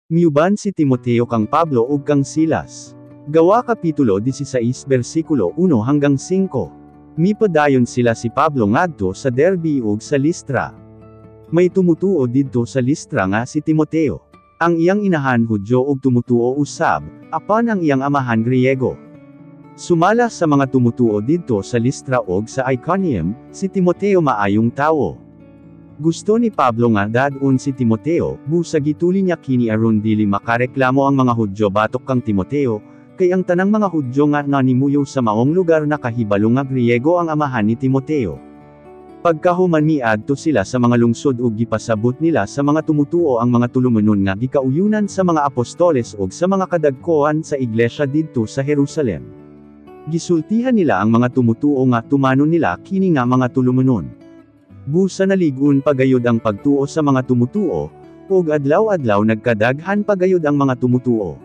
Miuban si Timoteo kang Pablo ug kang Silas. Gawa Kapitulo 16 versikulo 1 hanggang 5. Mipadayon sila si Pablo ngadto sa Derbe ug sa Listra. May tumutuo didto sa Listra nga si Timoteo. Ang iyang inahan Hudyo ug tumutuo usab, apan ang iyang amahan Griego. Sumala sa mga tumutuo didto sa Listra ug sa Iconium, si Timoteo maayong tawo. Gusto ni Pablo nga dadun si Timoteo, busag ituli niya kini aron dili makareklamo ang mga Hudyo batok kang Timoteo, kay ang tanang mga Hudyo nga nanimuyo sa maong lugar na kahibalo nga Griego ang amahan ni Timoteo. Pagkahuman miadto sila sa mga lungsod ug gipasabot nila sa mga tumutuo ang mga tulumanon nga gikauyunan sa mga apostoles ug sa mga kadagkoan sa iglesia didto sa Jerusalem. Gisultihan nila ang mga tumutuo nga tumanon nila kini nga mga tulumanon. Busa naligun pagayod ang pagtuo sa mga tumutuo, ug adlaw-adlaw nagkadaghan pagayod ang mga tumutuo.